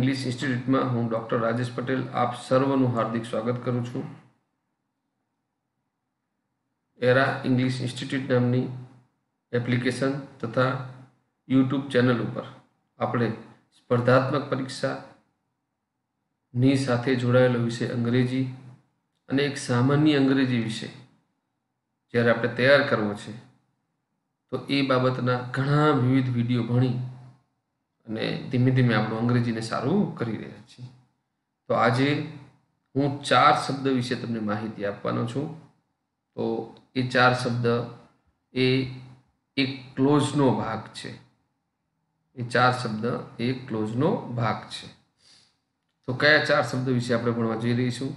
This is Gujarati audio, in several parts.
इंग्लिश इंस्टीट्यूट में हूँ डॉक्टर राजेश पटेल आप सर्वनु हार्दिक स्वागत करूँ छूँ। एरा इंग्लिश इंस्टीट्यूट नामनी एप्लिकेशन तथा यूट्यूब चैनल पर આપણે સ્પર્ધાત્મક પરીક્ષાની સાથે જોડાયેલો વિષય અંગ્રેજી અને એક સામાન્ય અંગ્રેજી વિષય જ્યારે આપણે તૈયાર કરવો છે તો એ બાબતના ઘણા વિવિધ વિડીયો ભણી અને ધીમે ધીમે આપણું અંગ્રેજીને સારું કરી રહ્યા છીએ। તો આજે હું 4 શબ્દ વિશે તમને માહિતી આપવાનો છું। તો એ 4 શબ્દ એ એક ક્લોઝનો ભાગ છે। એ 4 શબ્દ એક ક્લોઝનો ભાગ છે। તો કયા 4 શબ્દ વિશે આપણે ભણવા જઈ રહીશું?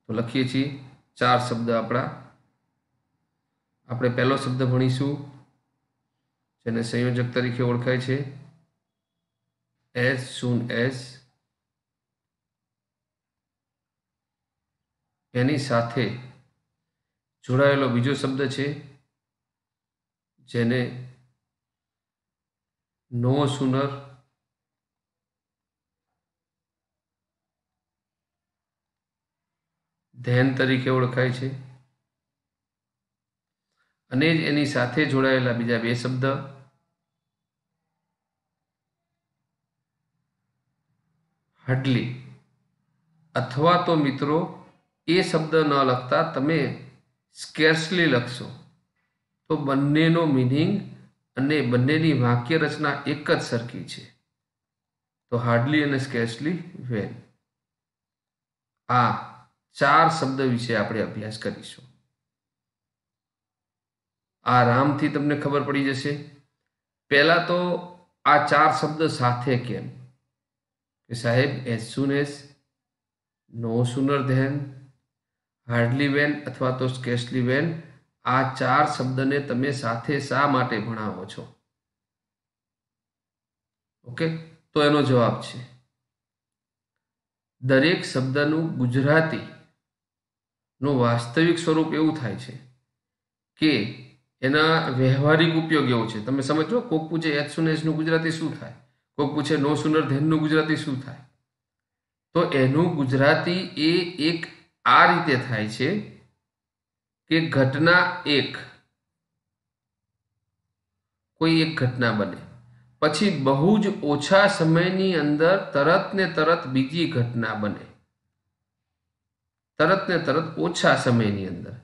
તો લખીએ છીએ 4 શબ્દ આપણા। આપણે પહેલો શબ્દ ભણીશું જેને સંયોજક તરીકે ઓળખાય છે as soon as। એની સાથે જોડાયેલો બીજો શબ્દ છે જેને no sooner than તરીકે ઓળખાય છે અને જ એની સાથે જોડાયેલા બીજા બે શબ્દ hardly अथवा तो मित्रों ए शब्द न लखता तमे स्केर्सली लखशो तो बंनेनो मीनिंग अने बंनेनी वाक्य रचना एक ज सरखी छे। तो हार्डली अने स्केर्सली वेन आ 4 शब्द विषे आपणे अभ्यास करीशुं। आरामथी तमने खबर पड़ी जशे। पहला तो आ 4 शब्द साथे केम कि साहेब as soon as, no sooner than, hardly when अथवा तो स्केर्सली वेन आ 4 शब्द ने तमे साथे शा माटे भणावो छो? ओके, तो एनो जवाब छे दरेक शब्दनु गुजराती नो वास्तविक स्वरूप एवुं थाय छे के एना व्यवहारिक उपयोग एवो छे। तमे समझो, कोक पूछे एज सून एज नु गुजराती शुं थाय, कोक पूछे नो सूनर देन नु गुजराती शुं थाय। तो एनु गुजराती ए एक आ रीते थाय छे कि घटना एक, कोई एक घटना बने पछी बहु ज ओछा समयनी अंदर तरत ने तरत बीजी घटना बने, तरत ने तरत ओछा समयनी अंदर।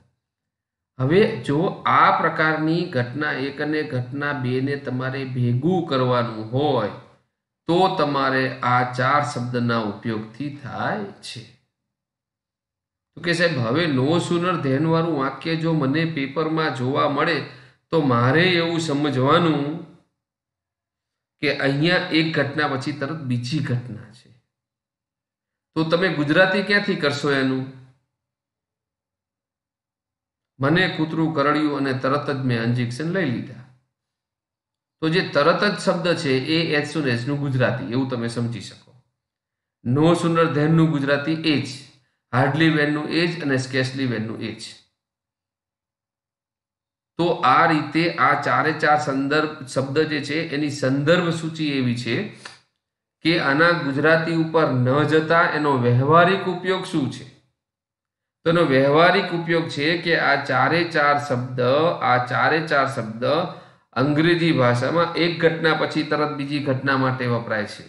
हवे जो आ प्रकारनी घटना एक अने घटना बे ने तमारे भेगू करवानुं होय तो तमारे आ 4 शब्दना उपयोगथी थाय छे। तो के साहेब हवे नो सूनर देन वाळुं वाक्य जो मने पेपर में जोवा मळे तो मारे एवुं समजवानुं के अहींया एक घटना पछी तरत बीजी घटना छे। तो तमे गुजराती क्यांथी करशो एनुं? मने कूतरू करड़्युं अने तरत ज मैं इंजेक्शन लई लीधा। तो जे तरत ज शब्द छे ए एज सून एज नुं गुजराती एवुं तमे समजी शको। नो सूनर देन नुं गुजराती एज, हार्डली वेन नु एज अने स्केर्सली वेन नु एज। तो आ रीते आ 4 संदर्भ शब्द जे छे एनी संदर्भ सूची एवी छे के आना गुजराती उपर न जता एनो व्यवहारिक उपयोग शुं छे। तो एनो व्यवहारिक उपयोग छे के आ 4 शब्द अंग्रेजी भाषा में एक घटना पछी तरत बीजी घटना माटे वपराय छे।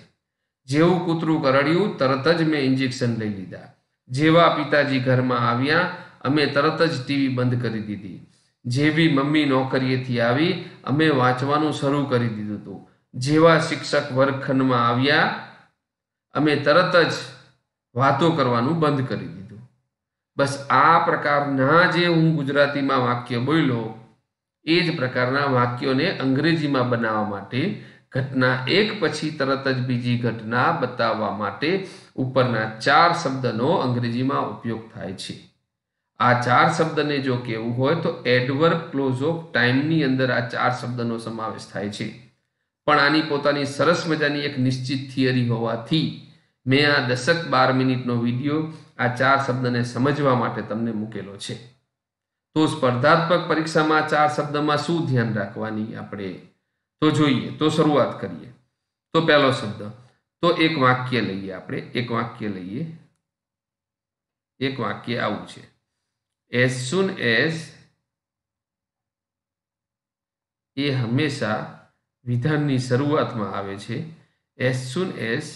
जेवुं कूतरू करड़्युं तरत ज मैं इंजेक्शन लई लीधा, जेवा पिताजी घर में आव्या अमे तरत ज टीवी बंद करी दीधी, जेवी मम्मी नौकरीएथी आवी अमे वांचवानुं शरू करी दीधुं हतुं, जेवा शिक्षक वर्गखंड में आव्या अमे तरत ज वातो करवानुं बंद करी दीधुं। बस आ प्रकारना जे हूँ गुजराती में वाक्य बोल्यो ए ज प्रकारना वाक्यों ने अंग्रेजी में बनावा माटे घटना एक पछी तरत ज बीजी घटना बतावा माटे उपरना 4 शब्दनो अंग्रेजी में उपयोग थाय छे। आ 4 शब्द ने जो कहेवुं होय तो एडवर्ब क्लोज ऑफ टाइम नी अंदर आ 4 शब्दनो समावेश थाय छे। पण आनी पोतानी सरस मजानी एक निश्चित थियरी होवाथी मैं आ 10-12 मिनिटनो विडियो आ 4 शब्दने समजवा माटे तमने मूकेलो छे। तो स्पर्धात्मक परीक्षा में 4 शब्द में शुं ध्यान राखवानी आपणे तो जोईए। तो शुरुआत करिए। तो पहलो शब्द तो एक वाक्य लईए आपणे, एक वाक्य लईए। एक वाक्य आवुं छे, एज सून एज ए हमेशा विधाननी शरूआतमां आवे छे। एज सून एज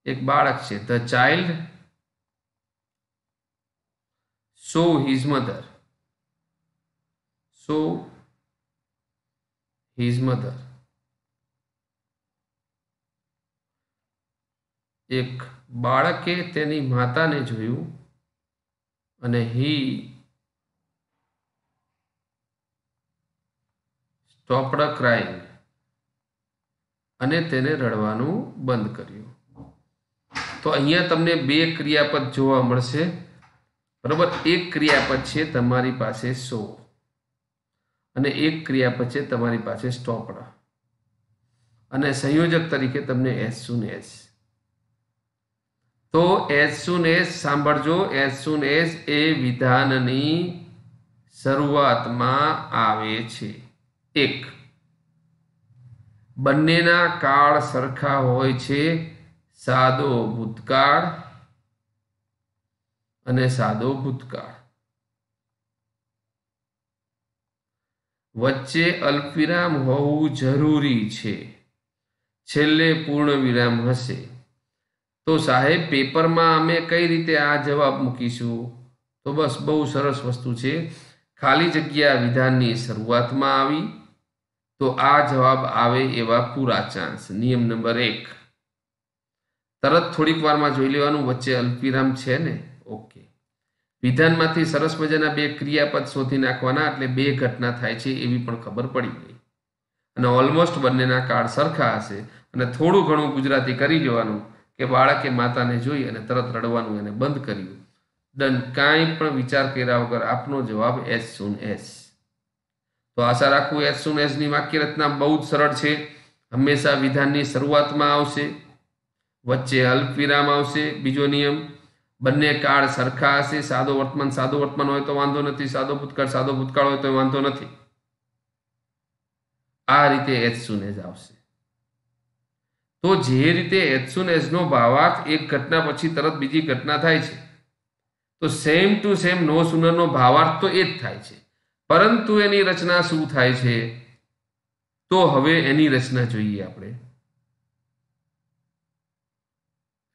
एक बाळक छे, ध child so his mother, so his mother. एक बाळके तेनी माताने जोयुं અને he stopped crying અને તેને રડવાનું બંધ કર્યું। તો અહીંયા તમને બે ક્રિયાપદ જોવા મળશે, બરાબર। એક ક્રિયાપદ છે તમારી પાસે so અને એક ક્રિયાપદ છે તમારી પાસે stopped અને સંયોજક તરીકે તમને as soon as। तो as soon as सांभळजो, as soon as ए विधाननी शरूआतमां आवे छे। एक बंनेना काळ सरखा होय छे, सादो भूतकाळ अने सादो भूतकाळ। वच्चे अल्पविराम होवुं जरूरी छे, छेल्ले पूर्ण विराम हशे। तो साहेब पेपर में अमे कई रीते आ जवाब मूकीशुं? तो बस बहु सरस वस्तु छे, खाली जग्या विधाननी शरूआत में आवी तो आ जवाब आवे एवा पूरा चांस। नियम नंबर 1 तरत थोड़ीक वार में जोई लेवानुं वच्चे अल्पविराम छे ने। ओके, विधान मांथी सरस मजाना बे क्रियापद शोधी नाखवाना एटले बे घटना थाय छे एवी पण खबर पड़ी गई अने ऑलमोस्ट बंनेना काळ सरखा हशे अने थोड़ुं घणुं गुजराती करी जोवानुं के बाळके माताने जोई अने तरत रडवानुं एने बंध कर्युं। डन, कांई पण विचार कर्या वगर आपनो जवाब एज सून एज। तो आशा राखुं एज सून एज नी वाक्य रचना बहुत ज सरळ छे। हमेशा विधाननी शरूआतमां आवशे, वच्चे अल्पविराम आवशे। बीजो नियम, बंने काळ सरखा हशे। सादो वर्तमान होय तो वांधो नथी, सादो भूतकाळ होय तो वांधो नथी। आ रीते एज सून एज आवशे। तो जे रीते एज सून एज नो भावार्थ एक घटना पछी तरत बीजी घटना थाय छे, तो same to same no sooner नो भावार्थ तो एज थाय छे, परंतु एनी रचना शुं थाय छे? तो हवे एनी रचना जोईए आपणे।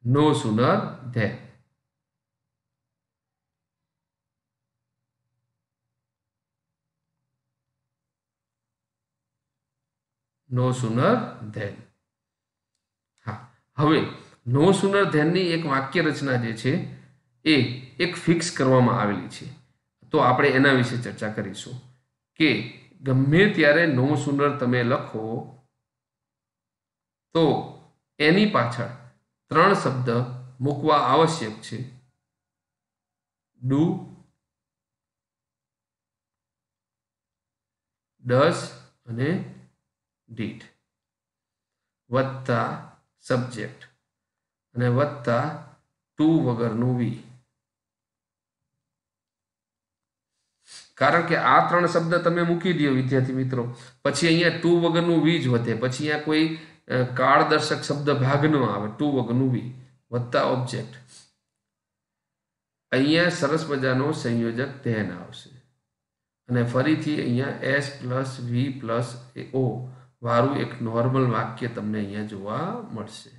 No sooner than. No sooner than. हाँ, हवे नो सूनर देन नी एक वाक्य रचना जे छे ए एक फिक्स करवामां आवेली छे। तो आपणे एना विશે चर्चा करीशुं के गमे त्यारे नो सूनर तमे लखो तो एनी पाछळ 3 शब्द मूकवा आवश्यक छे। डू, डज अने डीड वत्ता सब्जेक्ट अने वत्ता टू वगरनुं वी। कारण के आ 3 शब्द तमे मूकी दो विद्यार्थी मित्रों, पछी अहींया टू वगरनुं वी ज वधे, पछी अहींया कोई काळदर्शक शब्द भाग न आवे। टू वगरनुं वी वत्ता ऑब्जेक्ट, अहींया सरस मजानो संयोजक धेन आवशे अने फरीथी अहींया S plus V plus O वाळुं एक नॉर्मल वाक्य तमने अहींया जोवा मळशे।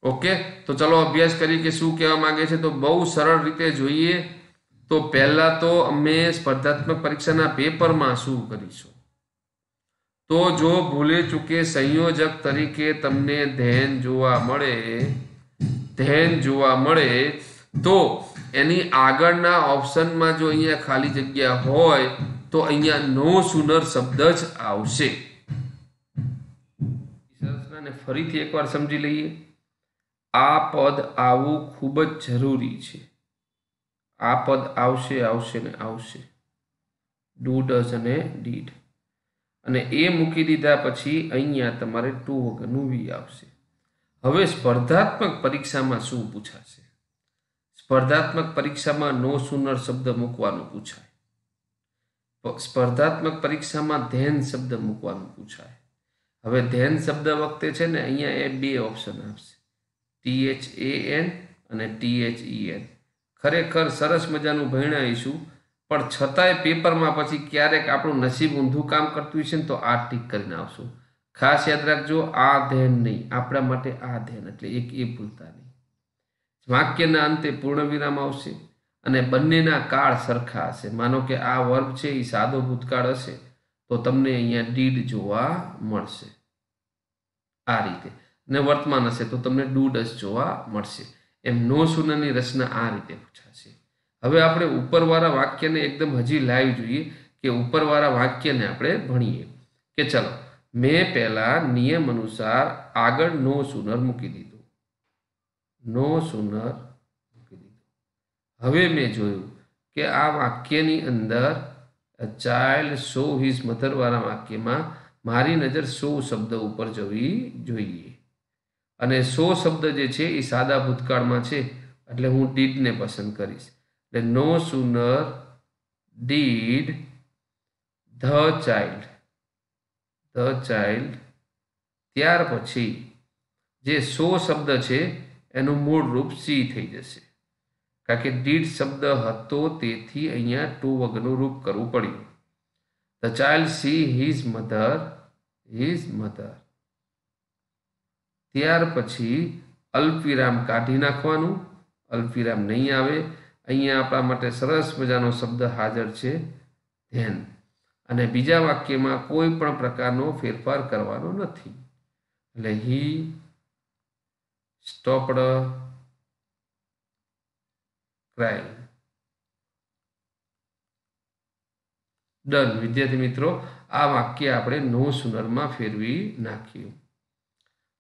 ओके, तो चलो अभ्यास करी के शुं कहेवा मांगे छे। तो बहु सरल रीते जोईए तो पहला तो अमे स्पर्धात्मक परीक्षाना पेपरमां शुं करीशुं। तो जो भूले चूके संयोजक तरीके तमने धेन जोवा मळे तो एनी आगळना ऑप्शनमां जो अहींया खाली जग्या होय तो अहींया नो सूनर शब्द ज आवशे। संरचनाने फरीथी एकवार समजी लईए। आ पद आवुं खूब ज जरूरी छे। आ पद आवशे आवशे ने आवशे। डू, डज अने डीड अने ए मूकी दीधा पछी अहींया तमारे टू वगरनुं वी आवशे। हवे स्पर्धात्मक परीक्षामां शुं पूछाशे? स्पर्धात्मक परीक्षामां नो सूनर शब्द मूकवानुं पूछाय। स्पर्धात्मक परीक्षामां धेन शब्द मूकवानुं पूछाय। હવે ધેન શબ્દ વખતે છે ને અહીંયા એ બે ઓપ્શન આપશે, THAN અને THEN. ખરેખર સરસ મજાનું ભણાવીશું, પણ છતાંય પેપરમાં પછી ક્યારેક આપણું નસીબ ઊંધું કામ કરતું છે ને તો આ ટીક કરીને આવશું. ખાસ યાદ રાખજો, આ ધેન નહીં, આપણા માટે આ ધેન, એટલે એક એ ભૂલતા નહીં. વાક્યના અંતે પૂર્ણ વિરામ આવશે અને બંનેના કાળ સરખા હશે. માનો કે આ વર્બ છે એ સાદો ભૂતકાળ હશે તો તમને અહીંયા ડીડ જોવા મળશે આ રીતે, ને વર્તમાન હશે તો તમને ડુડસ જોવા મળશે. એમ નો સુનરની રચના આ રીતે પૂછાશે. હવે આપણે ઉપરવાળા વાક્યને એકદમ હજી લાઈવ જોઈએ કે ઉપરવાળા વાક્યને આપણે ભણીએ કે ચલો, મેં પહેલા નિયમ અનુસાર આગળ નો સુનર મૂકી દીધું, નો સુનર મૂકી દીધું. હવે મેં જોયું કે આ વાક્યની અંદર ચાઇલ્ડ સો હિઝ મધર વાળા વાક્યમાં મારી નજર સો શબ્દ ઉપર જવી જોઈએ, અને સો શબ્દ જે છે એ સાદા ભૂતકાળમાં છે એટલે હું ડીડને પસંદ કરીશ. એટલે નો સુનર ડીડ ધ ચાઇલ્ડ, ત્યાર પછી જે સો શબ્દ છે એનું મૂળ રૂપ સી થઈ જશે, કારણ કે ડીડ શબ્દ હતો તેથી અહીંયા ટુ વગરનું રૂપ કરવું પડ્યું. The child see his mother, ત્યાર પછી અલ્પવિરામ કાઢી નાખવાનું, અલ્પવિરામ નહીં આવે. અહીંયા આપણા માટે સરસ મજાનો શબ્દ હાજર છે ધેન, અને બીજા વાક્યમાં કોઈ પણ પ્રકારનો ફેરફાર કરવાનો નથી. એટલે હી સ્ટોપ્ડ ક્રાઇંગ. ડન. વિદ્યાર્થી મિત્રો, આ વાક્ય આપણે નો સુનરમાં ફેરવી નાખ્યું.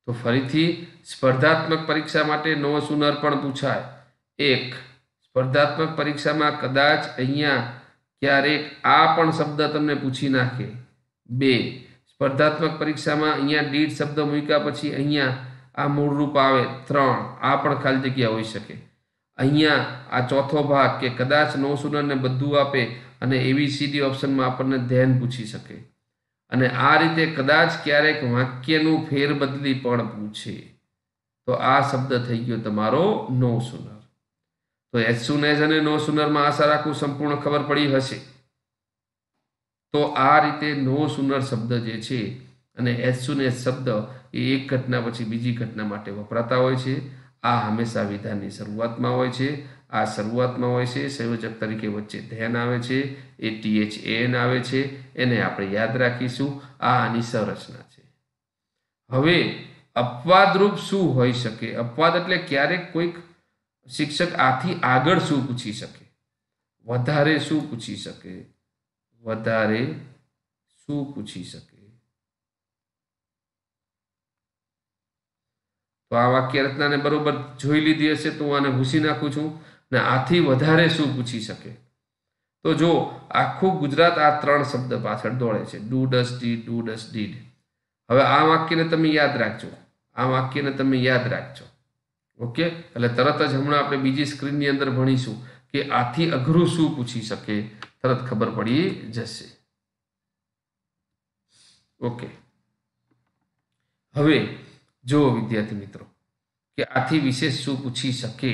તો ફરીથી સ્પર્ધાત્મક પરીક્ષા માટે નો સુનર પણ પૂછાય. એક, સ્પર્ધાત્મક પરીક્ષામાં કદાચ અહીંયા ક્યારેક આ પણ શબ્દ તમને પૂછી નાખે. બે, સ્પર્ધાત્મક પરીક્ષામાં અહીંયા ડીડ શબ્દ મૂક્યા પછી અહીંયા આ મૂળરૂપ આવે. ત્રણ, આ પણ ખાલી જગ્યા હોઈ શકે. અહીંયા આ ચોથો ભાગ કે કદાચ નો સુનરને બધું આપે અને ABCD ઓપ્શનમાં આપણને ધ્યાન પૂછી શકે, અને આ રીતે કદાચ ક્યારેક વાક્યનું ફેરબદલી પણ પૂછે તો આ શબ્દ થઈ ગયો તમારો નો સુનર. તો એઝ સુન એઝ અને નો સુનરમાં આશા રાખું સંપૂર્ણ ખબર પડી હશે. તો આ રીતે નો સુનર શબ્દ જે છે અને એઝ સુન એઝ શબ્દ એ એક ઘટના પછી બીજી ઘટના માટે વપરાતા હોય છે. આ હંમેશા વિધાનની શરૂઆતમાં હોય છે. આ શરૂઆતમાં હોય છે, સંયોજક તરીકે વચ્ચે ધ્યાન આવે છે, એ THAN આવે છે, એને આપણે યાદ રાખીશું. આ આની સંરચના છે. હવે અપવાદરૂપ શું હોઈ શકે? અપવાદ એટલે ક્યારેક કોઈક શિક્ષક આથી આગળ શું પૂછી શકે, વધારે શું પૂછી શકે, વધારે શું પૂછી શકે. તો આ વાક્ય રચનાને બરોબર જોઈ લીધી હશે તો હું આને ભૂસી નાખું છું. ને આથી વધારે શું પૂછી શકે? તો જો આખું ગુજરાત આ ત્રણ શબ્દ પાછળ દોડે છે, do does did, do does did. હવે આ વાક્યને તમે યાદ રાખજો, આ વાક્યને તમે યાદ રાખજો. ઓકે, એટલે તરત જ હમણાં આપણે બીજી સ્ક્રીનની અંદર ભણીશું કે આથી અઘરું શું પૂછી શકે, તરત ખબર પડી જશે. ઓકે, હવે જો વિદ્યાર્થી મિત્રો કે આથી વિશેષ શું પૂછી શકે,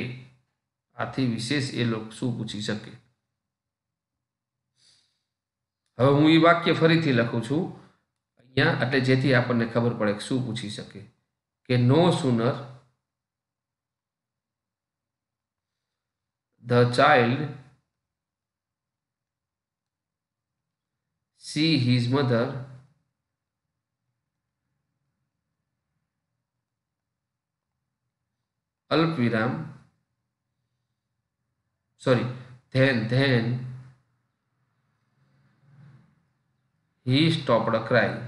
આથી વિશેષ એ લોકો શું પૂછી શકે. હવે હું એ વાક્ય ફરીથી લખું છું અહીંયા, એટલે જેથી આપણને ખબર પડે કે શું પૂછી શકે. કે no sooner the child see his mother અલ્પવિરામ then he stopped crying.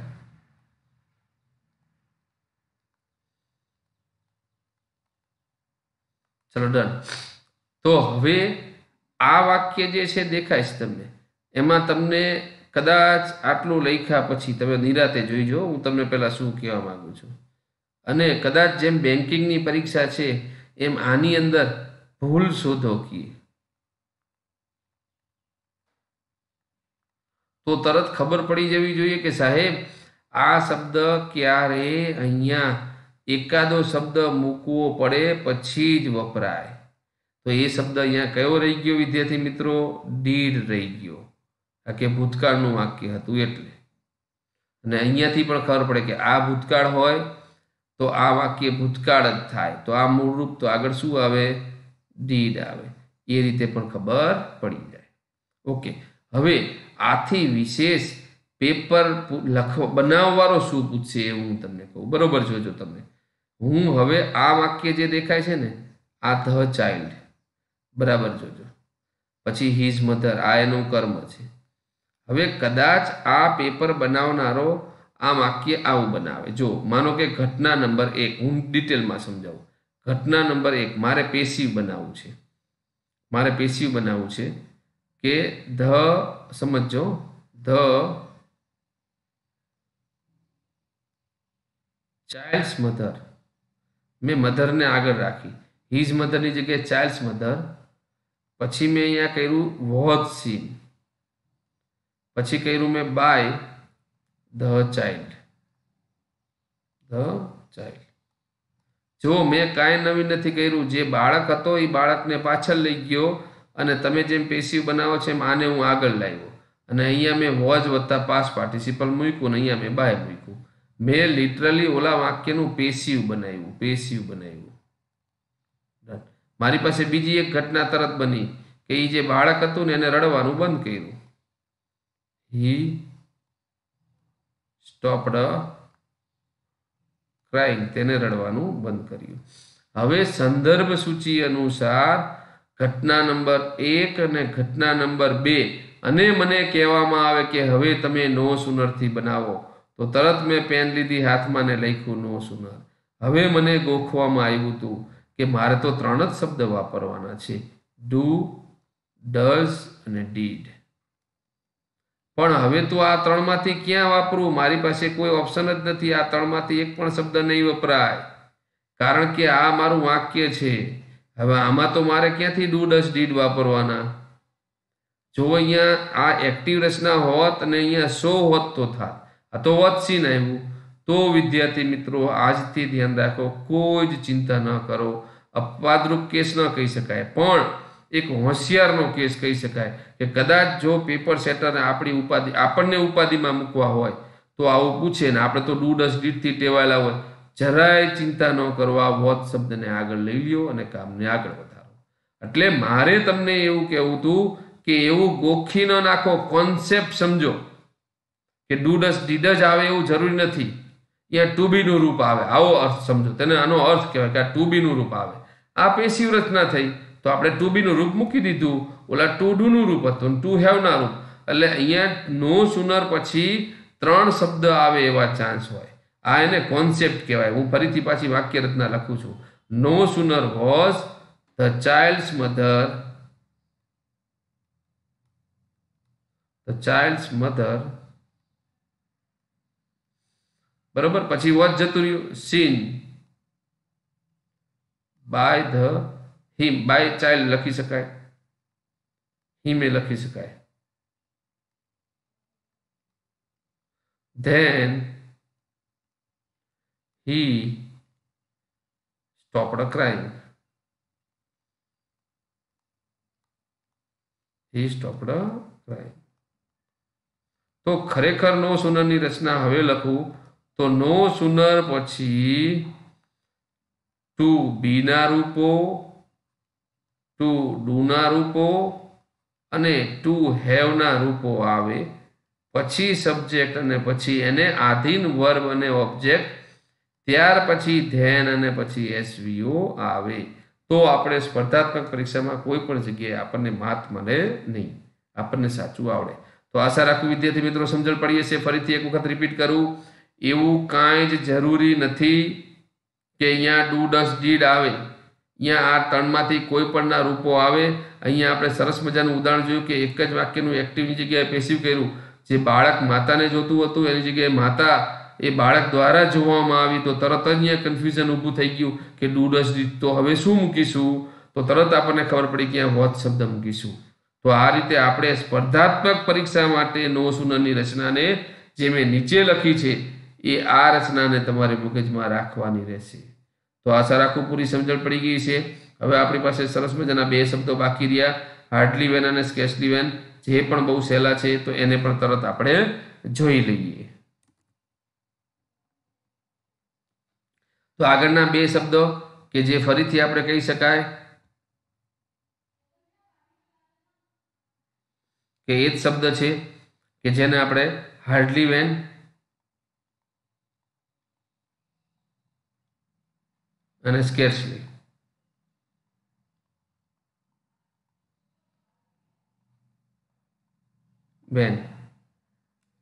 ચલો ડન. તો હવે આ વાક્ય જે છે દેખાય છે તમને, એમાં તમને કદાચ આટલું લખ્યા પછી તમે નિરાતે જોઈજો હું તમને પહેલા શું કહેવા માંગુ છું. અને કદાચ જેમ બેન્કિંગની પરીક્ષા છે એમ આની અંદર ભૂલ શોધો કીએ તો તરત ખબર પડી જવી જોઈએ કે સાહેબ આ શબ્દ ક્યારે અહીંયા એકાદો શબ્દ મૂકવો પડે પછી જ વપરાય. તો એ શબ્દ અહીંયા કયો રહી ગયો વિદ્યાર્થી મિત્રો? ડીડ રહી ગયો. આ કે ભૂતકાળનું વાક્ય હતું એટલે. અને અહીંયાથી પણ ખબર પડે કે આ ભૂતકાળ હોય તો આ વાક્ય ભૂતકાળ જ થાય. તો આ મૂળરૂપ તો આગળ શું આવે? ડીડ આવે. એ રીતે પણ ખબર પડી જાય. ઓકે, હવે આથી વિશેષ પેપર બનાવવાળો શું પૂછશે એ હું તમને કહું. બરોબર જોજો તમે. હું હવે આ વાક્ય જે દેખાય છે ને, આ ધ ચાઇલ્ડ, બરાબર જોજો. પછી હિઝ મધર, આ એનું કર્મ છે. હવે કદાચ આ પેપર બનાવનારો આ વાક્ય આવું બનાવે. જો માનો કે ઘટના નંબર 1, હું ડિટેલમાં સમજાવું. ઘટના નંબર 1 મારે પેસિવ બનાવવું છે. મારે પેસિવ બનાવવું છે કે ધ, સમજો, ધ ચાઇલ્ડ્સ મધર. મેં મધરને આગળ રાખી, હિઝ મધરની જગ્યાએ ચાઇલ્ડ્સ મધર. પછી મેં અહીંયા કર્યું વોઝ સીન. પછી કર્યું મેં by the child. The child. જો મેં કાંઈ નવીન નથી કર્યું. જે બાળક હતો એ બાળકને પાછળ લઈ ગયો અને તમે જેમ પેસિવ બનાવો છો એમ આને હું આગળ લાવ્યો. અને અહીંયા મેં વોઝ વત્તા પાસ્ટ પાર્ટિસિપલ મૂક્યું ને અહીંયા મેં બાય મૂક્યું. મેં લિટરલી ઓલા વાક્યનું પેસિવ બનાવ્યું. પેસિવ બનાવ્યું. મારી પાસે બીજી એક ઘટના તરત બની કે એ જે બાળક હતું ને એને રડવાનું બંધ કર્યું. હી સ્ટોપ્ડ ક્રાઇંગ, તેને રડવાનું બંધ કર્યું. હવે સંદર્ભ સૂચિ અનુસાર ઘટના નંબર 1 અને ઘટના નંબર 2 અને મને કહેવામાં આવે કે હવે તમે નો સુનરથી બનાવો, તો તરત મેં પેન લીધી હાથમાં ને લખ્યું નો સુનર. હવે મને ગોખવામાં આવ્યું હતું કે મારે તો 3 જ શબ્દ વાપરવાના છે, ડુ, ડઝ અને ડીડ. પણ હવે તો આ 3 માંથી ક્યાં વાપરું? મારી પાસે કોઈ ઓપ્શન જ નથી. આ 3 માંથી એક પણ શબ્દ નહીં વપરાય, કારણ કે આ મારું વાક્ય છે. હવે આમાં તો મારે ક્યાંથી ડુ, ડઝ, ડીડ વાપરવાના? જો અહીંયા આ એક્ટિવ રચના હોત અને અહીંયા સો હોત તો થાત. આ તો વોઝ સીન આવ્યું. તો વિદ્યાર્થી મિત્રો આજથી ધ્યાન રાખો, કોઈ જ ચિંતા ન કરો. અપવાદરૂપ કેસ ન કહી શકાય, પણ એક હોશિયારનો કેસ કહી શકાય કે કદાચ જો પેપર સેટરને આપણી ઉપાધિ, આપણને ઉપાધિમાં મૂકવા હોય તો આવું પૂછે ને આપણે તો ડુ, ડઝ, ડીડથી ટેવાયેલા હોય, જરાય ચિંતા ન કરવા, વોઝ શબ્દને આગળ લઈ લ્યો અને કામને આગળ વધારો. એટલે મારે તમને એવું કહેવું હતું કે એવું ગોખી ન નાખો, કોન્સેપ્ટ સમજો કે ડુ, ડઝ, ડીડ જ આવે એવું જરૂરી નથી. અહીંયા ટુ બીનું રૂપ આવે, આવો અર્થ સમજો. તેને આનો અર્થ કહેવાય કે આ ટુ બીનું રૂપ આવે. આ પેસિવ રચના થઈ તો આપણે ટુ બીનું રૂપ મૂકી દીધું. ઓલા ટુ ડુનું રૂપ હતું, ટુ હેવના રૂપ. એટલે અહીંયા નો સુનર પછી 3 શબ્દ આવે એવા ચાન્સ હોય. આ એને કોન્સેપ્ટ કહેવાય. હું ફરીથી પાછી વાક્ય રચના લખું છું. No sooner was the child's mother, the child's mother, બરોબર. પછી વોઝ જતું રહ્યું, seen by the him. By child લખી શકાય, હિમે લખી શકાય. Then he stopped crying. He stopped crying. તો ખરેખર નો સુનરની રચના હવે લખું તો નો સુનર પછી ટુ બીના રૂપો, ટુ ડુના રૂપો અને ટુ હેવના રૂપો આવે. પછી સબ્જેક્ટ અને પછી એને આધીન વર્બ અને ઓબ્જેક્ટ, ત્યાર પછી ધેન અને પછી એસવીઓ આવે. તો આપણે સ્પર્ધાત્મક પરીક્ષામાં કોઈ પણ જગ્યાએ આપણને માર્ક મળે નહીં, આપણને સાચું આવડે. તો આશા રાખું વિદ્યાર્થી મિત્રો સમજણ પડી હશે. ફરીથી એક વખત રિપીટ કરું, એવું કાંઈ જ જરૂરી નથી કે અહીંયા ડુ, ડઝ, ડીડ આવે. અહીંયા આ 3 માંથી કોઈ પણના રૂપો આવે. અહીંયા આપણે સરસ મજાનું ઉદાહરણ જોયું કે એક જ વાક્યનું એક્ટિવની જગ્યાએ પેસિવ કર્યું. જે બાળક માતાને જોતું હતું એની જગ્યાએ માતા એ બાળક દ્વારા જોવામાં આવી, તો તરત જ અહીંયા કન્ફ્યુઝન ઊભું થઈ ગયું કે ડુ, ડઝ, ડીડ. તો હવે શું મૂકીશું? તો તરત આપણને ખબર પડી કે અહીંયા વોઝ શબ્દ મૂકીશું. તો આ રીતે આપણે સ્પર્ધાત્મક પરીક્ષા માટે નો સુનરની રચનાને જે મેં નીચે લખી છે એ આ રચનાને તમારે મગજમાં રાખવાની રહેશે. તો આશા રાખું પૂરી સમજણ પડી ગઈ છે. હવે આપણી પાસે સરસ મજાના બે શબ્દો બાકી રહ્યા, હાર્ડલી વેન અને સ્કેર્સલી વેન, જે પણ બહુ સહેલા છે, તો એને પણ તરત આપણે જોઈ લઈએ. તો આગળના બે શબ્દો કે જે ફરીથી આપણે કહી શકાય કે એ જ શબ્દ છે કે જેને આપણે હાર્ડલી વેન અને સ્કેર્સલી વેન,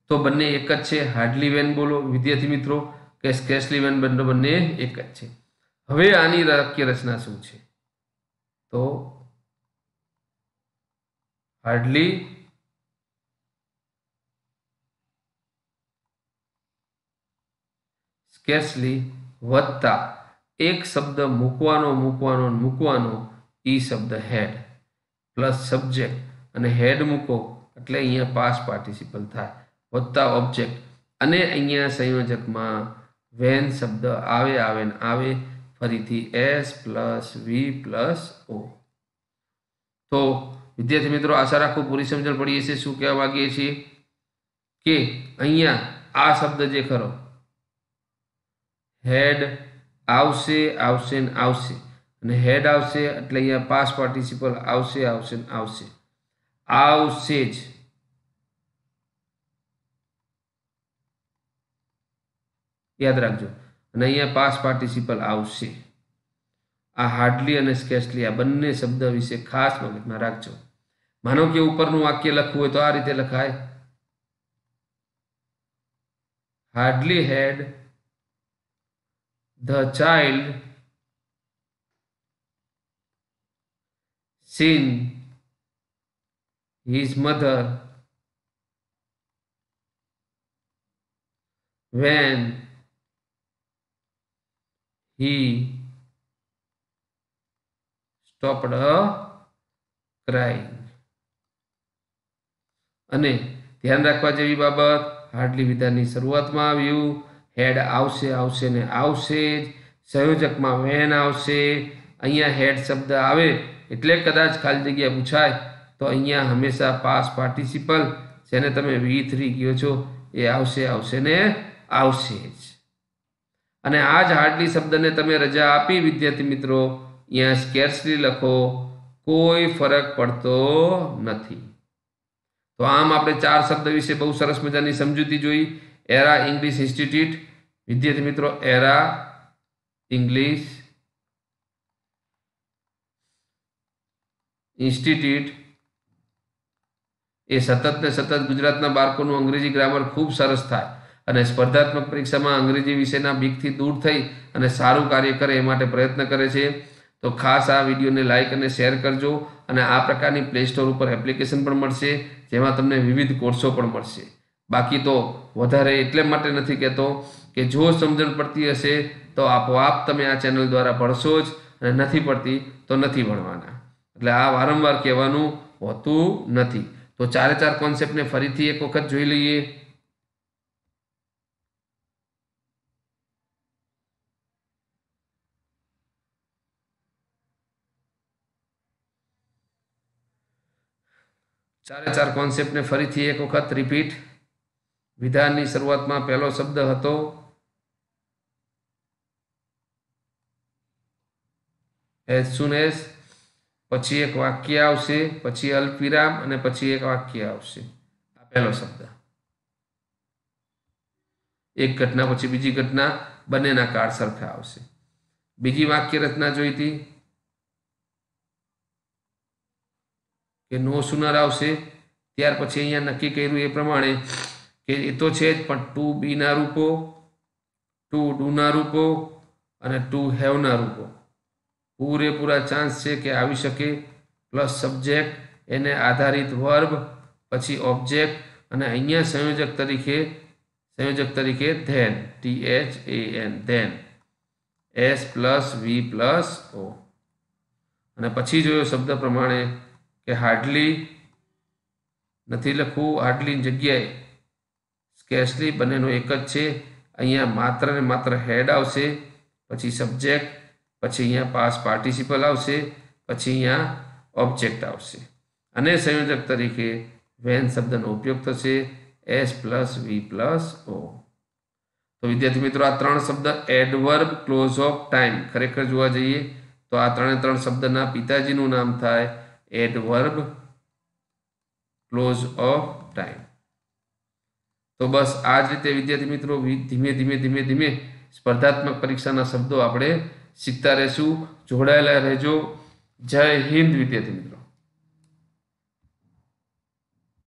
તો બંને એક જ છે. હાર્ડલી વેન બોલો વિદ્યાર્થી મિત્રો કે સ્કેર્સલી વેન, બંને એક જ છે. હવે આની વાક્ય રચના શું છે? તો હાર્ડલી સ્કેર્સલી વત્તા એક શબ્દ મૂકવાનો ઈ શબ્દ હેડ પ્લસ સબ્જેક્ટ, અને હેડ મૂકો એટલે અહીંયા પાસ્ટ પાર્ટિસિપલ થાય, વત્તા ઓબ્જેક્ટ, અને અહીંયા સંયોજકમાં વેન શબ્દ આવે ફરીથી S plus V plus O. તો વિદ્યાર્થી મિત્રો આશા રાખું પૂરી સમજણ પડી હશે. શું કહેવા માંગીએ છીએ કે અહીંયા આ શબ્દ જે ખરો હેડ આવશે અને હેડ આવશે એટલે અહીંયા પાસ્ટ પાર્ટિસિપલ આવશે જ, યાદ રાખજો. અને અહીંયા પાસ્ટ પાર્ટિસિપલ આવશે. આ હાર્ડલી અને સ્કેર્સલી આ બંને શબ્દ વિશે ખાસ મગજમાં રાખજો. માનો કે ઉપરનું વાક્ય લખવું હોય તો આ રીતે લખાય, hardly had the child seen his mother when he stopped crying. અને ધ્યાન રાખવા જેવી બાબત, હાર્ડલી વિધાનની શરૂઆતમાં આવ્યું, હેડ આવશે ને આવશે જ, સંયોજકમાં વેન આવશે. અહીંયા હેડ શબ્દ આવે એટલે કદાચ ખાલી જગ્યા પૂછાય તો અહીંયા હંમેશા પાસ્ટ પાર્ટિસિપલ જેને તમે V3 કહો છો એ આવશે ને આવશે જ. અને આ જ હાર્ડલી શબ્દને તમે રજા આપી વિદ્યાર્થી મિત્રો, અહીંયા સ્કેર્સલી લખો, કોઈ ફરક પડતો નથી. તો આમ આપણે ચાર શબ્દ વિશે બહુ સરસ મજાની સમજૂતી જોઈ. એરા ઇંગ્લિશ ઇન્સ્ટિટ્યૂટ, વિદ્યાર્થી મિત્રો એરા ઇંગ્લિશ ઇન્સ્ટિટ્યૂટ એ સતત ગુજરાતના બાળકોનું અંગ્રેજી ગ્રામર ખૂબ સરસ થાય અને સ્પર્ધાત્મક પરીક્ષામાં અંગ્રેજી વિષયના બીકથી દૂર થઈ અને સારું કાર્ય કરે એ માટે પ્રયત્ન કરે છે. તો ખાસ આ વિડીયોને લાઇક અને શેર કરજો. અને આ પ્રકારની પ્લે સ્ટોર ઉપર એપ્લિકેશન પણ મળશે જેમાં તમને વિવિધ કોર્સો પણ મળશે. બાકી તો વધારે એટલે માટે નથી કહેતો કે જો સમજણ પડતી હશે તો આપોઆપ તમે આ ચેનલ દ્વારા ભણશો જ, અને નથી પડતી તો નથી ભણવાના. એટલે આ વારંવાર કહેવાનું હોતું નથી. તો ચારે ચાર કોન્સેપ્ટને ફરીથી એક વખત જોઈ લઈએ. ચારે ચાર કોન્સેપ્ટને ફરીથી એક વખત રિપીટ. વિધાનની શરૂઆતમાં પહેલો શબ્દ હતો એઝ સૂન એઝ, પછી એક વાક્ય આવશે, પછી અલ્પવિરામ અને પછી એક વાક્ય આવશે. આ પહેલો શબ્દ. એક ઘટના પછી બીજી ઘટના, બંનેના કાળ સરખા આવશે. બીજી વાક્ય રચના જોઈ હતી કે નો સુનર આવશે. ત્યાર પછી અહીંયા નક્કી કર્યું એ પ્રમાણે કે એ તો છે જ, પણ ટુ બી ના રૂપો, ટુ ડુ ના રૂપો અને ટુ હેવ ના રૂપો પૂરેપૂરા ચાન્સ છે કે આવી શકે. પ્લસ સબ્જેક્ટ એને આધારિત વર્બ, પછી ઓબ્જેક્ટ, અને અહીંયા સંયોજક તરીકે than, THAN than, S plus V plus O. અને પછી જોયો શબ્દ પ્રમાણે કે હાર્ડલી નથી લખવું, હાર્ડલી જગ્યાએ સ્કેર્સલી, બંનેનો એક જ છે. અહીંયા માત્ર ને માત્ર હેડ આવશે, પછી સબ્જેક્ટ, પછી અહીંયા પાસ પાર્ટિસિપલ આવશે, પછી અહીંયા ઓબ્જેક્ટ આવશે અને સંયોજક તરીકે વેન શબ્દનો ઉપયોગ થશે S plus V plus O. તો વિદ્યાર્થી મિત્રો આ ત્રણ શબ્દ એડવર્બ ક્લોઝ ઓફ ટાઈમ ખરેખર જોવા જઈએ તો આ ત્રણ શબ્દના પિતાજીનું નામ થાય એડવર્બ ક્લોઝ ઓફ ટાઈમ. તો બસ આ જ રીતે વિદ્યાર્થી મિત્રો ધીમે ધીમે સ્પર્ધાત્મક પરીક્ષાના શબ્દો આપણે શીખતા રહેશું. જોડાયેલા રહેજો. જય હિન્દ વિદ્યાર્થી મિત્રો.